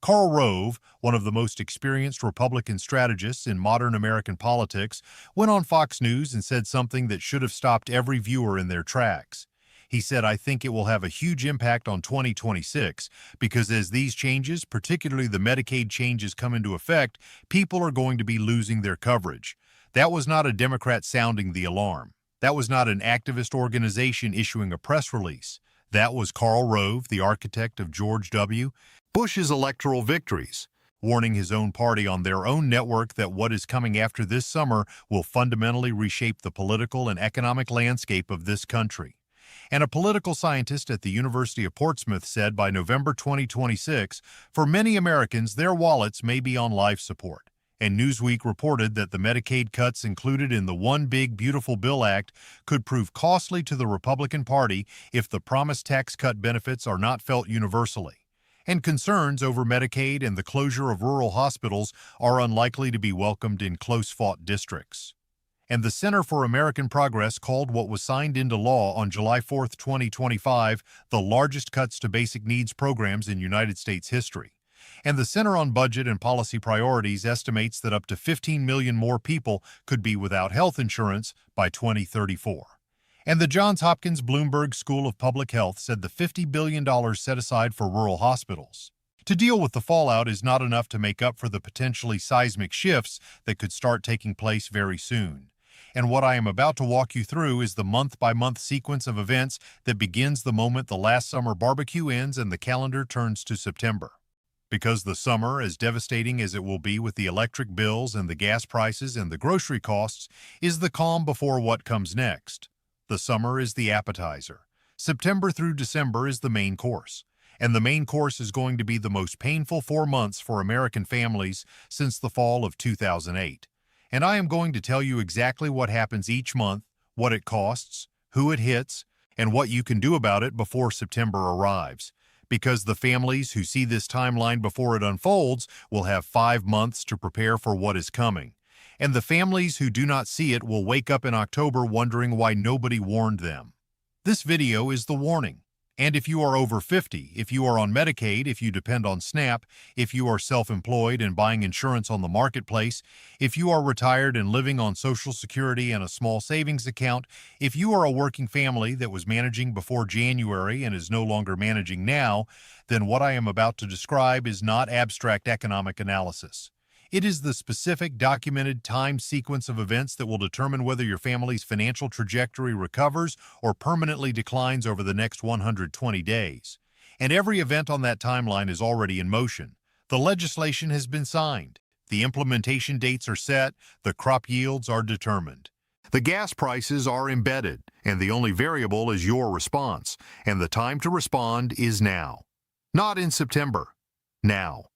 Karl Rove, one of the most experienced Republican strategists in modern American politics, went on Fox News and said something that should have stopped every viewer in their tracks. He said, "I think it will have a huge impact on 2026 because as these changes, particularly the Medicaid changes, come into effect, people are going to be losing their coverage." That was not a Democrat sounding the alarm. That was not an activist organization issuing a press release. That was Karl Rove, the architect of George W. Bush's electoral victories, warning his own party on their own network that what is coming after this summer will fundamentally reshape the political and economic landscape of this country. And a political scientist at the University of Portsmouth said by November 2026, for many Americans, their wallets may be on life support. And Newsweek reported that the Medicaid cuts included in the One Big Beautiful Bill Act could prove costly to the Republican Party if the promised tax cut benefits are not felt universally. And concerns over Medicaid and the closure of rural hospitals are unlikely to be welcomed in close-fought districts. And the Center for American Progress called what was signed into law on July 4, 2025, the largest cuts to basic needs programs in United States history. And the Center on Budget and Policy Priorities estimates that up to 15 million more people could be without health insurance by 2034. And the Johns Hopkins Bloomberg School of Public Health said the $50 billion set aside for rural hospitals to deal with the fallout is not enough to make up for the potentially seismic shifts that could start taking place very soon. And what I am about to walk you through is the month-by-month sequence of events that begins the moment the last summer barbecue ends and the calendar turns to September. Because the summer, as devastating as it will be with the electric bills and the gas prices and the grocery costs, is the calm before what comes next. The summer is the appetizer. September through December is the main course. And the main course is going to be the most painful 4 months for American families since the fall of 2008. And I am going to tell you exactly what happens each month, what it costs, who it hits, and what you can do about it before September arrives. Because the families who see this timeline before it unfolds will have 5 months to prepare for what is coming. And the families who do not see it will wake up in October wondering why nobody warned them. This video is the warning. And if you are over 50, if you are on Medicaid, if you depend on SNAP, if you are self-employed and buying insurance on the marketplace, if you are retired and living on Social Security and a small savings account, if you are a working family that was managing before January and is no longer managing now, then what I am about to describe is not abstract economic analysis. It is the specific, documented time sequence of events that will determine whether your family's financial trajectory recovers or permanently declines over the next 120 days. And every event on that timeline is already in motion. The legislation has been signed. The implementation dates are set. The crop yields are determined. The gas prices are embedded, and the only variable is your response. And the time to respond is now. Not in September. Now.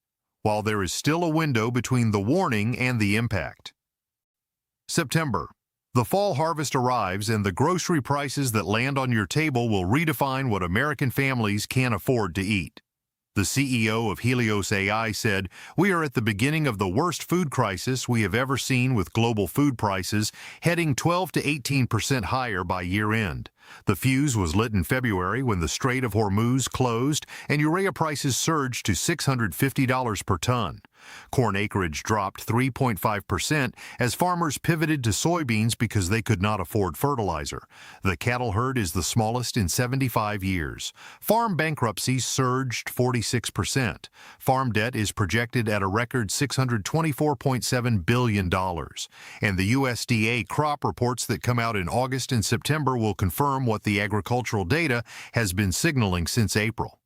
While there is still a window between the warning and the impact. September. The fall harvest arrives and the grocery prices that land on your table will redefine what American families can afford to eat. The CEO of Helios AI said, "We are at the beginning of the worst food crisis we have ever seen with global food prices heading 12 to 18% higher by year-end. The fuse was lit in February when the Strait of Hormuz closed and urea prices surged to $650 per ton. Corn acreage dropped 3.5% as farmers pivoted to soybeans because they could not afford fertilizer. The cattle herd is the smallest in 75 years. Farm bankruptcies surged 46%. Farm debt is projected at a record $624.7 billion. And the USDA crop reports that come out in August and September will confirm what the agricultural data has been signaling since April.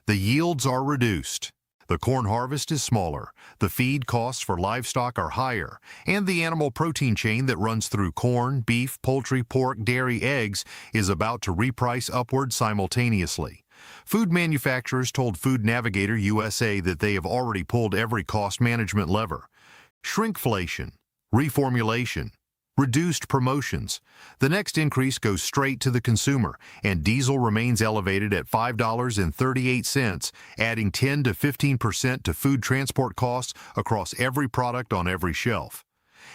The yields are reduced. The corn harvest is smaller, the feed costs for livestock are higher, and the animal protein chain that runs through corn, beef, poultry, pork, dairy, eggs is about to reprice upward simultaneously. Food manufacturers told Food Navigator USA that they have already pulled every cost management lever. Shrinkflation, reformulation, reduced promotions. The next increase goes straight to the consumer, and diesel remains elevated at $5.38, adding 10 to 15% to food transport costs across every product on every shelf.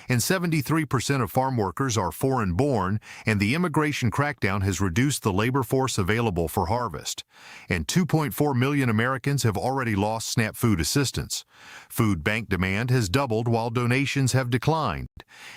And 73% of farm workers are foreign-born, and the immigration crackdown has reduced the labor force available for harvest. And 2.4 million Americans have already lost SNAP food assistance. Food bank demand has doubled while donations have declined.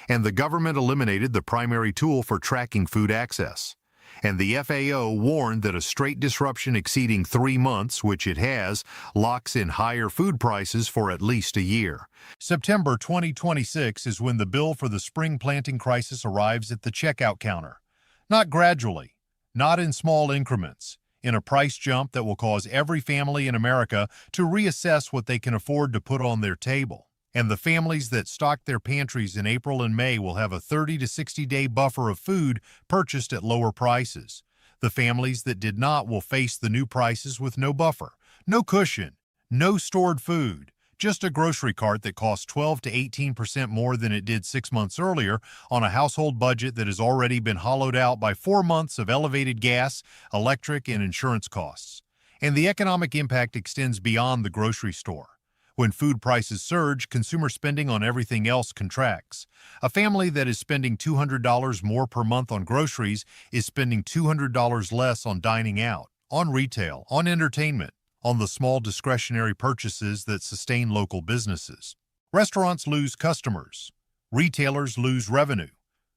And the government eliminated the primary tool for tracking food access. And the FAO warned that a straight disruption exceeding 3 months, which it has, locks in higher food prices for at least a year. September 2026 is when the bill for the spring planting crisis arrives at the checkout counter. Not gradually, not in small increments, in a price jump that will cause every family in America to reassess what they can afford to put on their table. And the families that stocked their pantries in April and May will have a 30 to 60-day buffer of food purchased at lower prices. The families that did not will face the new prices with no buffer, no cushion, no stored food, just a grocery cart that costs 12 to 18% more than it did 6 months earlier on a household budget that has already been hollowed out by 4 months of elevated gas, electric, and insurance costs. And the economic impact extends beyond the grocery store. When food prices surge, consumer spending on everything else contracts. A family that is spending $200 more per month on groceries is spending $200 less on dining out, on retail, on entertainment, on the small discretionary purchases that sustain local businesses. Restaurants lose customers. Retailers lose revenue.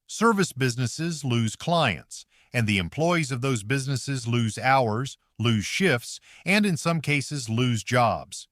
Service businesses lose clients. And the employees of those businesses lose hours, lose shifts, and in some cases lose jobs.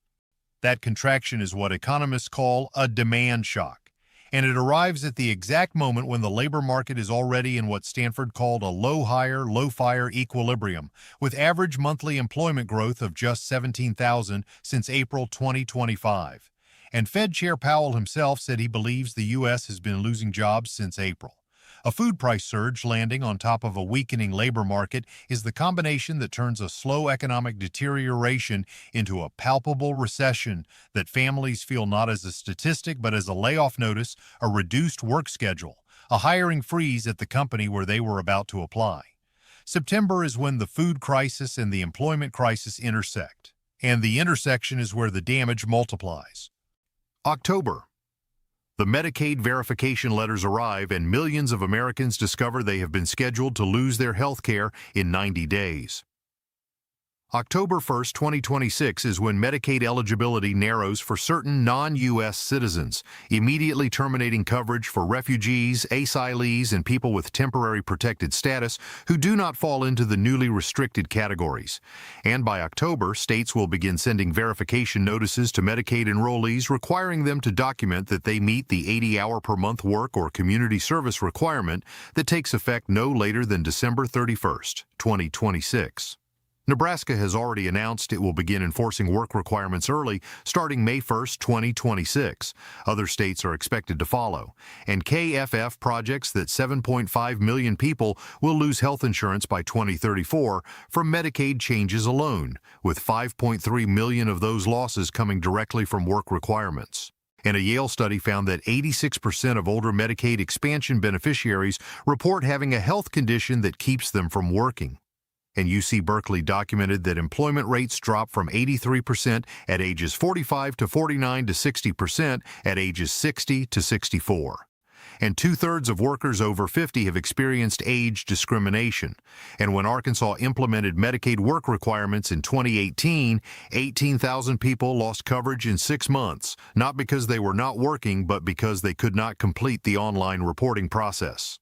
That contraction is what economists call a demand shock, and it arrives at the exact moment when the labor market is already in what Stanford called a low-hire, low-fire equilibrium, with average monthly employment growth of just 17,000 since April 2025. And Fed Chair Powell himself said he believes the U.S. has been losing jobs since April. A food price surge landing on top of a weakening labor market is the combination that turns a slow economic deterioration into a palpable recession that families feel not as a statistic but as a layoff notice, a reduced work schedule, a hiring freeze at the company where they were about to apply. September is when the food crisis and the employment crisis intersect, and the intersection is where the damage multiplies. October. The Medicaid verification letters arrive and millions of Americans discover they have been scheduled to lose their health care in 90 days. October 1, 2026 is when Medicaid eligibility narrows for certain non-U.S. citizens, immediately terminating coverage for refugees, asylees, and people with temporary protected status who do not fall into the newly restricted categories. And by October, states will begin sending verification notices to Medicaid enrollees requiring them to document that they meet the 80-hour-per-month work or community service requirement that takes effect no later than December 31, 2026. Nebraska has already announced it will begin enforcing work requirements early, starting May 1, 2026. Other states are expected to follow. And KFF projects that 7.5 million people will lose health insurance by 2034 from Medicaid changes alone, with 5.3 million of those losses coming directly from work requirements. And a Yale study found that 86% of older Medicaid expansion beneficiaries report having a health condition that keeps them from working. And UC Berkeley documented that employment rates dropped from 83% at ages 45 to 49 to 60% at ages 60 to 64. And 2/3 of workers over 50 have experienced age discrimination. And when Arkansas implemented Medicaid work requirements in 2018, 18,000 people lost coverage in 6 months, not because they were not working, but because they could not complete the online reporting process.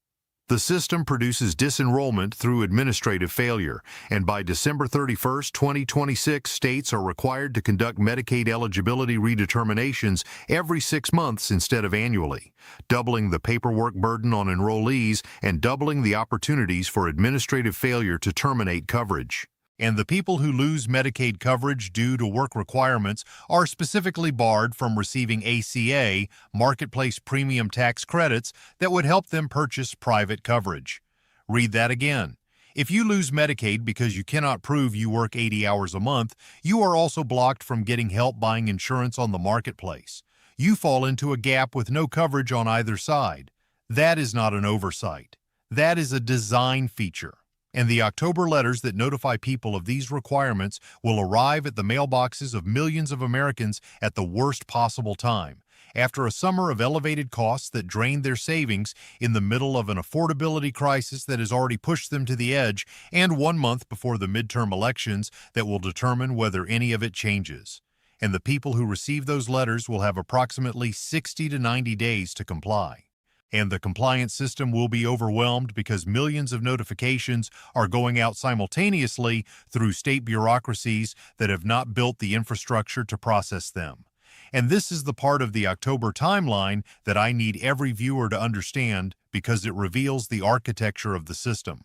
The system produces disenrollment through administrative failure, and by December 31, 2026, states are required to conduct Medicaid eligibility redeterminations every 6 months instead of annually, doubling the paperwork burden on enrollees and doubling the opportunities for administrative failure to terminate coverage. And the people who lose Medicaid coverage due to work requirements are specifically barred from receiving ACA, marketplace premium tax credits that would help them purchase private coverage. Read that again. If you lose Medicaid because you cannot prove you work 80 hours a month, you are also blocked from getting help buying insurance on the marketplace. You fall into a gap with no coverage on either side. That is not an oversight. That is a design feature. And the October letters that notify people of these requirements will arrive at the mailboxes of millions of Americans at the worst possible time, After a summer of elevated costs that drained their savings in the middle of an affordability crisis that has already pushed them to the edge, and 1 month before the midterm elections that will determine whether any of it changes. And the people who receive those letters will have approximately 60 to 90 days to comply. And the compliance system will be overwhelmed because millions of notifications are going out simultaneously through state bureaucracies that have not built the infrastructure to process them. And this is the part of the October timeline that I need every viewer to understand because it reveals the architecture of the system.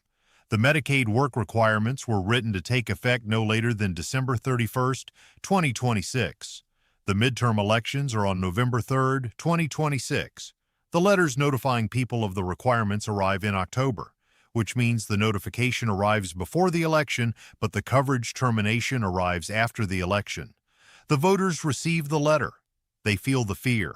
The Medicaid work requirements were written to take effect no later than December 31st, 2026. The midterm elections are on November 3rd, 2026. The letters notifying people of the requirements arrive in October, which means the notification arrives before the election, but the coverage termination arrives after the election. The voters receive the letter. They feel the fear.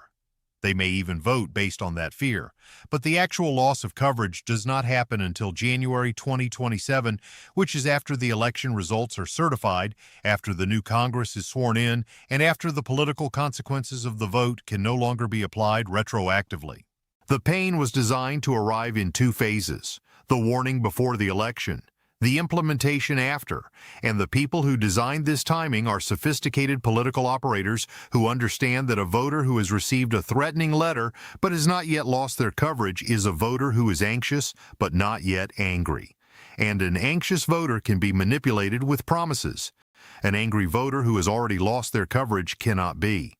They may even vote based on that fear. But the actual loss of coverage does not happen until January 2027, which is after the election results are certified, after the new Congress is sworn in, and after the political consequences of the vote can no longer be applied retroactively. The pain was designed to arrive in 2 phases: the warning before the election, the implementation after, and the people who designed this timing are sophisticated political operators who understand that a voter who has received a threatening letter but has not yet lost their coverage is a voter who is anxious but not yet angry. And an anxious voter can be manipulated with promises. An angry voter who has already lost their coverage cannot be.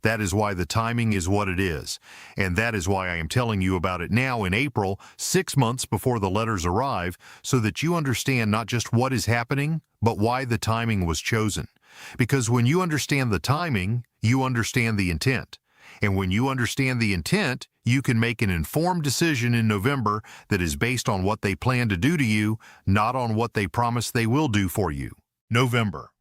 That is why the timing is what it is, and that is why I am telling you about it now in April, 6 months before the letters arrive, so that you understand not just what is happening, but why the timing was chosen. Because when you understand the timing, you understand the intent. And when you understand the intent, you can make an informed decision in November that is based on what they plan to do to you, not on what they promise they will do for you. November.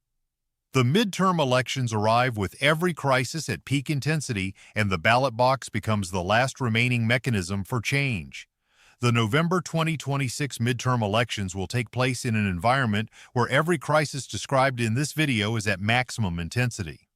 The midterm elections arrive with every crisis at peak intensity, and the ballot box becomes the last remaining mechanism for change. The November 2026 midterm elections will take place in an environment where every crisis described in this video is at maximum intensity.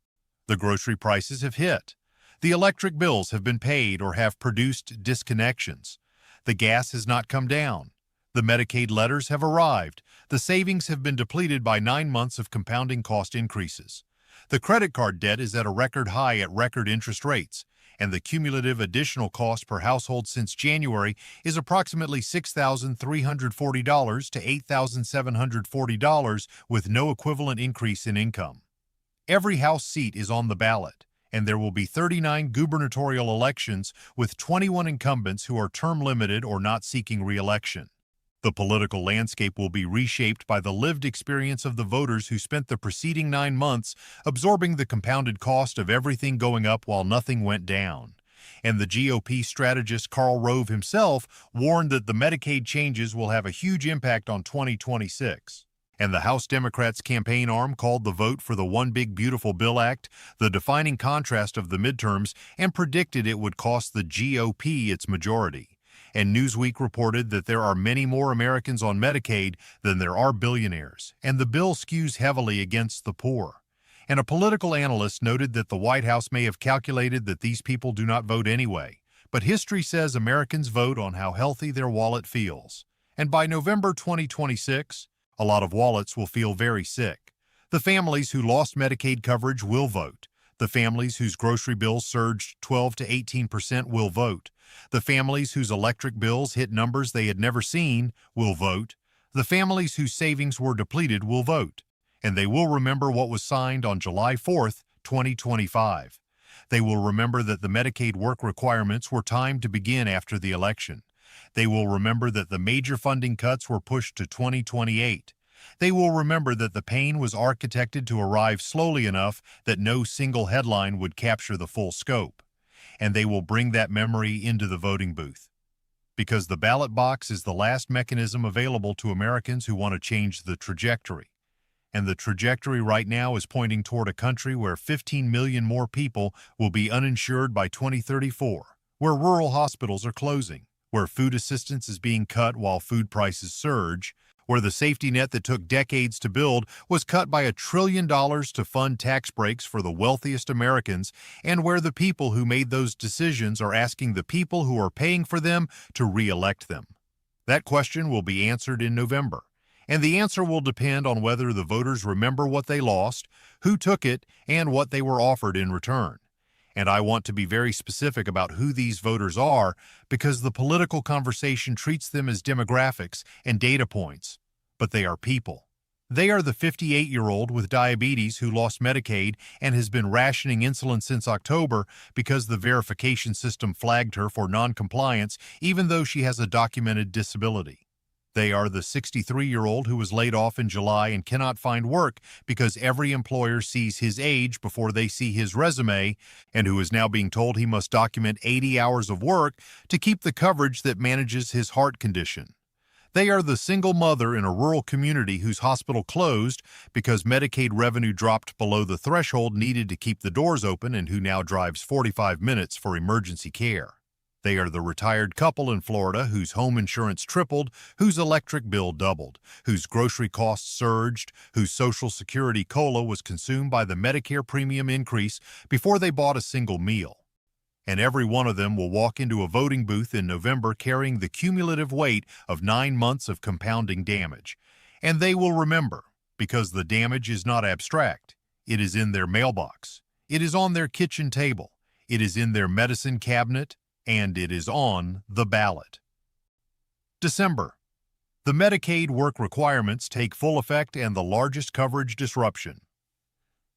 The grocery prices have hit. The electric bills have been paid or have produced disconnections. The gas has not come down. The Medicaid letters have arrived. The savings have been depleted by 9 months of compounding cost increases. The credit card debt is at a record high at record interest rates, and the cumulative additional cost per household since January is approximately $6,340 to $8,740 with no equivalent increase in income. Every House seat is on the ballot, and there will be 39 gubernatorial elections with 21 incumbents who are term limited or not seeking re-election. The political landscape will be reshaped by the lived experience of the voters who spent the preceding 9 months absorbing the compounded cost of everything going up while nothing went down. And the GOP strategist Karl Rove himself warned that the Medicaid changes will have a huge impact on 2026. And the House Democrats' campaign arm called the vote for the One Big Beautiful Bill Act the defining contrast of the midterms and predicted it would cost the GOP its majority. And Newsweek reported that there are many more Americans on Medicaid than there are billionaires, and the bill skews heavily against the poor. And a political analyst noted that the White House may have calculated that these people do not vote anyway, but history says Americans vote on how healthy their wallet feels. And by November 2026, a lot of wallets will feel very sick. The families who lost Medicaid coverage will vote. The families whose grocery bills surged 12 to 18% will vote. The families whose electric bills hit numbers they had never seen will vote. The families whose savings were depleted will vote. And they will remember what was signed on July 4th, 2025. They will remember that the Medicaid work requirements were timed to begin after the election. They will remember that the major funding cuts were pushed to 2028. They will remember that the pain was architected to arrive slowly enough that no single headline would capture the full scope. And they will bring that memory into the voting booth. Because the ballot box is the last mechanism available to Americans who want to change the trajectory. And the trajectory right now is pointing toward a country where 15 million more people will be uninsured by 2034, where rural hospitals are closing, where food assistance is being cut while food prices surge, where the safety net that took decades to build was cut by $1 trillion to fund tax breaks for the wealthiest Americans, and where the people who made those decisions are asking the people who are paying for them to re-elect them. That question will be answered in November, and the answer will depend on whether the voters remember what they lost, who took it, and what they were offered in return. And I want to be very specific about who these voters are because the political conversation treats them as demographics and data points, but they are people. They are the 58-year-old with diabetes who lost Medicaid and has been rationing insulin since October because the verification system flagged her for non-compliance even though she has a documented disability. They are the 63-year-old who was laid off in July and cannot find work because every employer sees his age before they see his resume, and who is now being told he must document 80 hours of work to keep the coverage that manages his heart condition. They are the single mother in a rural community whose hospital closed because Medicaid revenue dropped below the threshold needed to keep the doors open and who now drives 45 minutes for emergency care. They are the retired couple in Florida whose home insurance tripled, whose electric bill doubled, whose grocery costs surged, whose Social Security COLA was consumed by the Medicare premium increase before they bought a single meal. And every one of them will walk into a voting booth in November carrying the cumulative weight of 9 months of compounding damage. And they will remember, because the damage is not abstract. It is in their mailbox. It is on their kitchen table. It is in their medicine cabinet. And it is on the ballot. December. The Medicaid work requirements take full effect and the largest coverage disruption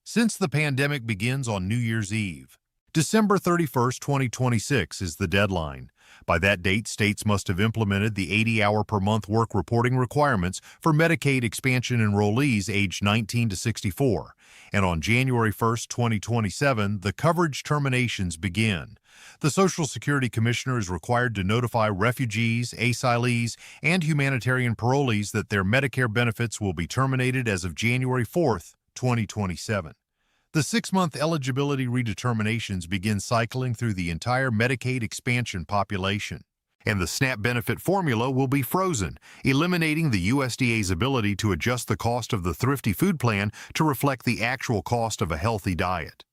since the pandemic begins on New Year's Eve. December 31, 2026 is the deadline. By that date, states must have implemented the 80-hour-per-month work reporting requirements for Medicaid expansion enrollees aged 19 to 64. And on January 1, 2027, the coverage terminations begin. The Social Security Commissioner is required to notify refugees, asylees, and humanitarian parolees that their Medicare benefits will be terminated as of January 4, 2027. The 6-month eligibility redeterminations begin cycling through the entire Medicaid expansion population, and the SNAP benefit formula will be frozen, eliminating the USDA's ability to adjust the cost of the Thrifty Food Plan to reflect the actual cost of a healthy diet.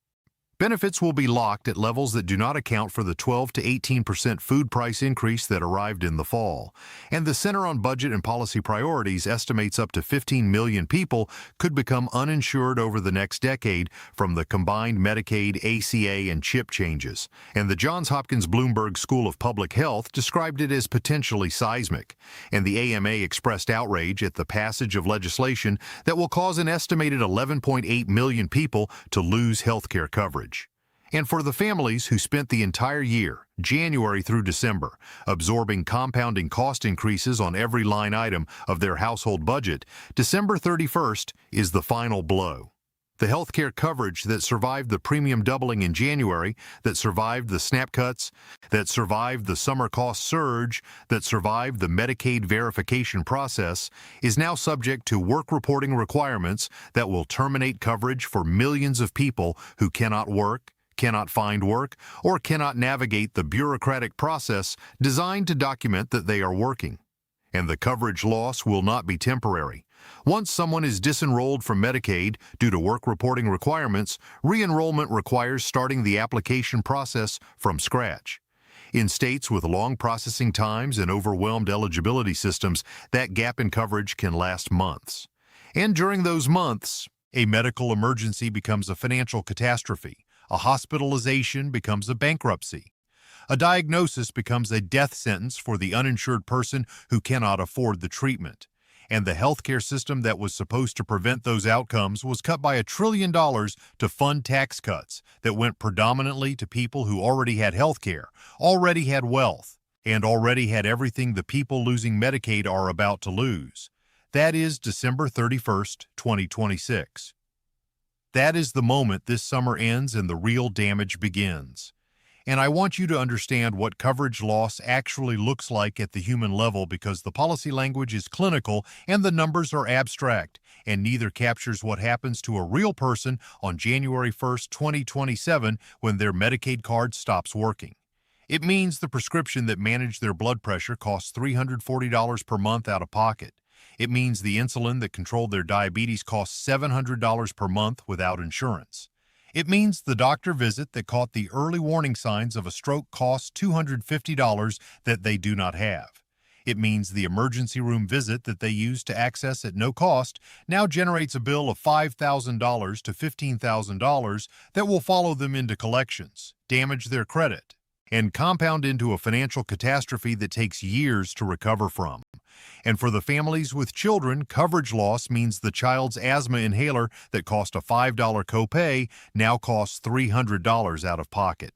Benefits will be locked at levels that do not account for the 12 to 18% food price increase that arrived in the fall, and the Center on Budget and Policy Priorities estimates up to 15 million people could become uninsured over the next decade from the combined Medicaid, ACA, and CHIP changes, and the Johns Hopkins Bloomberg School of Public Health described it as potentially seismic, and the AMA expressed outrage at the passage of legislation that will cause an estimated 11.8 million people to lose health care coverage. And for the families who spent the entire year, January through December, absorbing compounding cost increases on every line item of their household budget, December 31st is the final blow. The health care coverage that survived the premium doubling in January, that survived the SNAP cuts, that survived the summer cost surge, that survived the Medicaid verification process, is now subject to work reporting requirements that will terminate coverage for millions of people who cannot work, cannot find work, or cannot navigate the bureaucratic process designed to document that they are working. And the coverage loss will not be temporary. Once someone is disenrolled from Medicaid due to work reporting requirements, re-enrollment requires starting the application process from scratch. In states with long processing times and overwhelmed eligibility systems, that gap in coverage can last months. And during those months, a medical emergency becomes a financial catastrophe. A hospitalization becomes a bankruptcy. A diagnosis becomes a death sentence for the uninsured person who cannot afford the treatment. And the healthcare system that was supposed to prevent those outcomes was cut by $1 trillion to fund tax cuts that went predominantly to people who already had healthcare, already had wealth, and already had everything the people losing Medicaid are about to lose. That is December 31st, 2026. That is the moment this summer ends and the real damage begins. And I want you to understand what coverage loss actually looks like at the human level because the policy language is clinical and the numbers are abstract, and neither captures what happens to a real person on January 1st, 2027 when their Medicaid card stops working. It means the prescription that managed their blood pressure costs $340 per month out of pocket. It means the insulin that controlled their diabetes costs $700 per month without insurance. It means the doctor visit that caught the early warning signs of a stroke costs $250 that they do not have. It means the emergency room visit that they used to access at no cost now generates a bill of $5,000 to $15,000 that will follow them into collections, damage their credit, and compound into a financial catastrophe that takes years to recover from. And for the families with children, coverage loss means the child's asthma inhaler that cost a $5 copay now costs $300 out of pocket.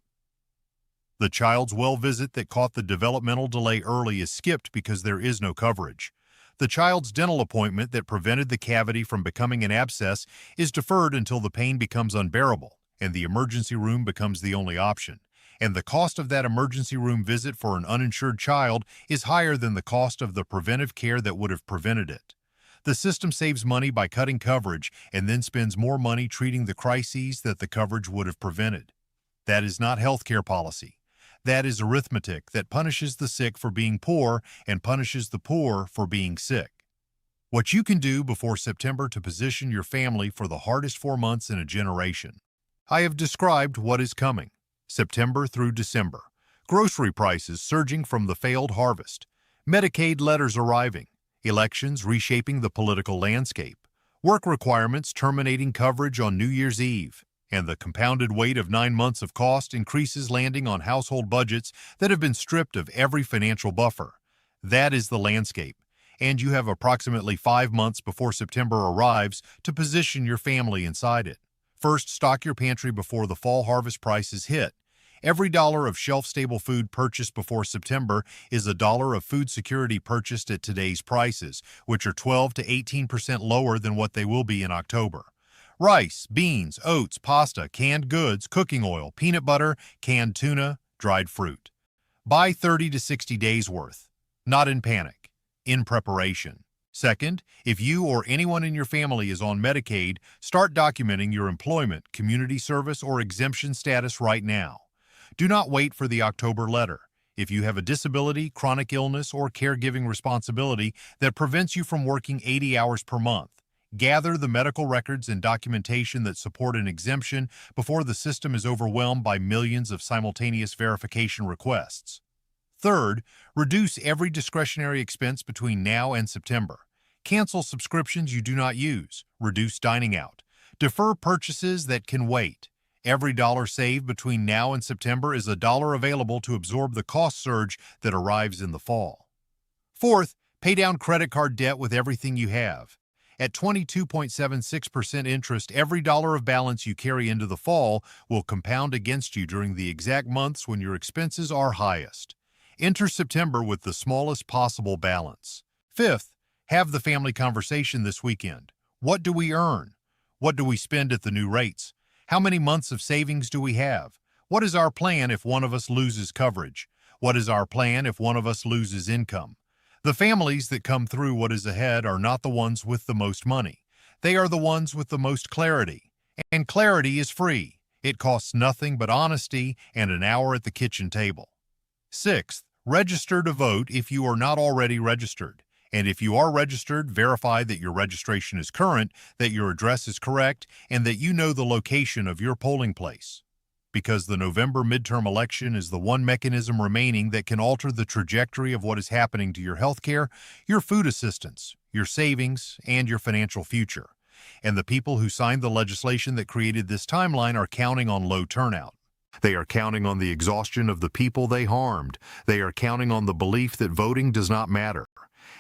The child's well visit that caught the developmental delay early is skipped because there is no coverage. The child's dental appointment that prevented the cavity from becoming an abscess is deferred until the pain becomes unbearable and the emergency room becomes the only option. And the cost of that emergency room visit for an uninsured child is higher than the cost of the preventive care that would have prevented it. The system saves money by cutting coverage and then spends more money treating the crises that the coverage would have prevented. That is not healthcare policy. That is arithmetic that punishes the sick for being poor and punishes the poor for being sick. What you can do before September to position your family for the hardest 4 months in a generation. I have described what is coming. September through December. Grocery prices surging from the failed harvest. Medicaid letters arriving. Elections reshaping the political landscape. Work requirements terminating coverage on New Year's Eve. And the compounded weight of 9 months of cost increases landing on household budgets that have been stripped of every financial buffer. That is the landscape, and you have approximately 5 months before September arrives to position your family inside it. First, stock your pantry before the fall harvest prices hit. Every dollar of shelf-stable food purchased before September is a dollar of food security purchased at today's prices, which are 12 to 18% lower than what they will be in October. Rice, beans, oats, pasta, canned goods, cooking oil, peanut butter, canned tuna, dried fruit. Buy 30 to 60 days worth. Not in panic, in preparation. Second, if you or anyone in your family is on Medicaid, start documenting your employment, community service, or exemption status right now. Do not wait for the October letter. If you have a disability, chronic illness, or caregiving responsibility that prevents you from working 80 hours per month, gather the medical records and documentation that support an exemption before the system is overwhelmed by millions of simultaneous verification requests. Third, reduce every discretionary expense between now and September. Cancel subscriptions you do not use. Reduce dining out. Defer purchases that can wait. Every dollar saved between now and September is a dollar available to absorb the cost surge that arrives in the fall. Fourth, pay down credit card debt with everything you have. At 22.76% interest, every dollar of balance you carry into the fall will compound against you during the exact months when your expenses are highest. Enter September with the smallest possible balance. Fifth, have the family conversation this weekend. What do we earn? What do we spend at the new rates? How many months of savings do we have? What is our plan if one of us loses coverage? What is our plan if one of us loses income? The families that come through what is ahead are not the ones with the most money. They are the ones with the most clarity. And clarity is free. It costs nothing but honesty and an hour at the kitchen table. Sixth, register to vote if you are not already registered. And if you are registered, verify that your registration is current, that your address is correct, and that you know the location of your polling place. Because the November midterm election is the one mechanism remaining that can alter the trajectory of what is happening to your health care, your food assistance, your savings, and your financial future. And the people who signed the legislation that created this timeline are counting on low turnout. They are counting on the exhaustion of the people they harmed. They are counting on the belief that voting does not matter.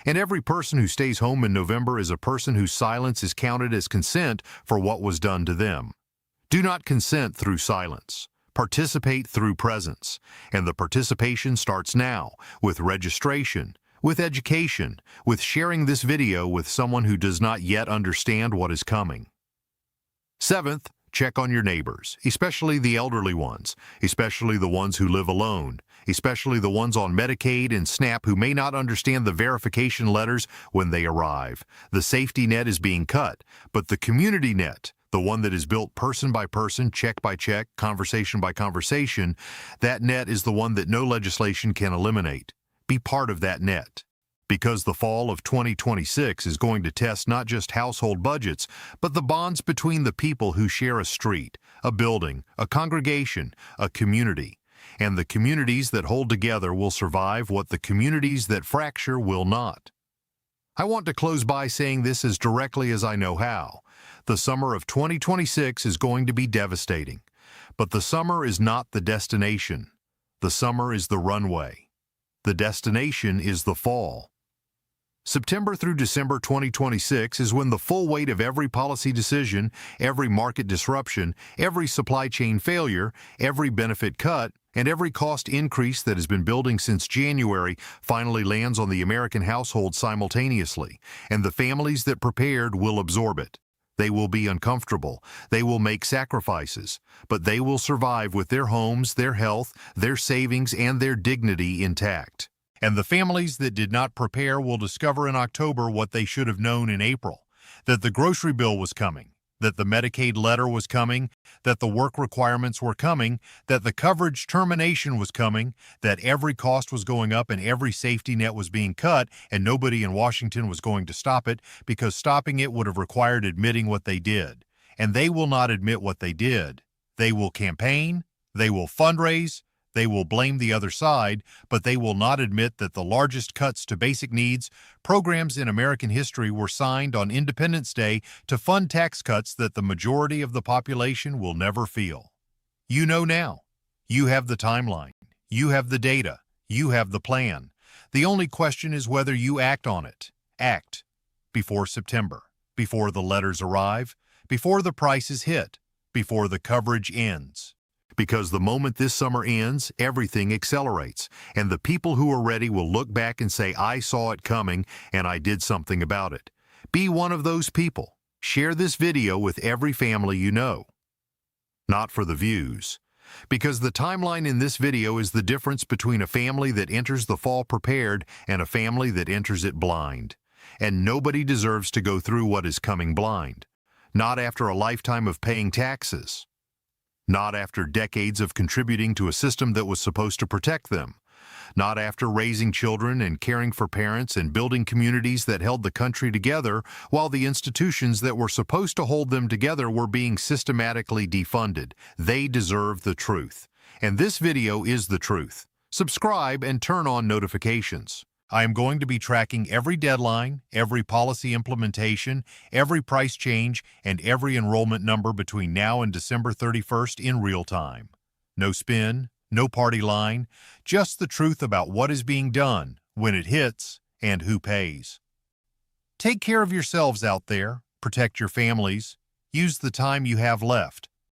And every person who stays home in November is a person whose silence is counted as consent for what was done to them. Do not consent through silence. Participate through presence. And the participation starts now with registration, with education, with sharing this video with someone who does not yet understand what is coming. Seventh, check on your neighbors, especially the elderly ones, especially the ones who live alone, especially the ones on Medicaid and SNAP who may not understand the verification letters when they arrive. The safety net is being cut, but the community net, the one that is built person by person, check by check, conversation by conversation, that net is the one that no legislation can eliminate. Be part of that net. Because the fall of 2026 is going to test not just household budgets, but the bonds between the people who share a street, a building, a congregation, a community. And the communities that hold together will survive what the communities that fracture will not. I want to close by saying this as directly as I know how. The summer of 2026 is going to be devastating. But the summer is not the destination. The summer is the runway. The destination is the fall. September through December 2026 is when the full weight of every policy decision, every market disruption, every supply chain failure, every benefit cut, and every cost increase that has been building since January finally lands on the American household simultaneously, and the families that prepared will absorb it. They will be uncomfortable. They will make sacrifices, but they will survive with their homes, their health, their savings, and their dignity intact. And the families that did not prepare will discover in October what they should have known in April, that the grocery bill was coming, that the Medicaid letter was coming, that the work requirements were coming, that the coverage termination was coming, that every cost was going up and every safety net was being cut, and nobody in Washington was going to stop it, because stopping it would have required admitting what they did. And they will not admit what they did. They will campaign, they will fundraise, they will blame the other side, but they will not admit that the largest cuts to basic needs programs in American history were signed on Independence Day to fund tax cuts that the majority of the population will never feel. You know now. You have the timeline. You have the data. You have the plan. The only question is whether you act on it. Act. Before September. Before the letters arrive. Before the prices hit. Before the coverage ends. Because the moment this summer ends, everything accelerates, and the people who are ready will look back and say, I saw it coming, and I did something about it. Be one of those people. Share this video with every family you know. Not for the views. Because the timeline in this video is the difference between a family that enters the fall prepared and a family that enters it blind. And nobody deserves to go through what is coming blind. Not after a lifetime of paying taxes. Not after decades of contributing to a system that was supposed to protect them. Not after raising children and caring for parents and building communities that held the country together while the institutions that were supposed to hold them together were being systematically defunded. They deserve the truth. And this video is the truth. Subscribe and turn on notifications. I am going to be tracking every deadline, every policy implementation, every price change, and every enrollment number between now and December 31st in real time. No spin, no party line, just the truth about what is being done, when it hits, and who pays. Take care of yourselves out there, protect your families, use the time you have left,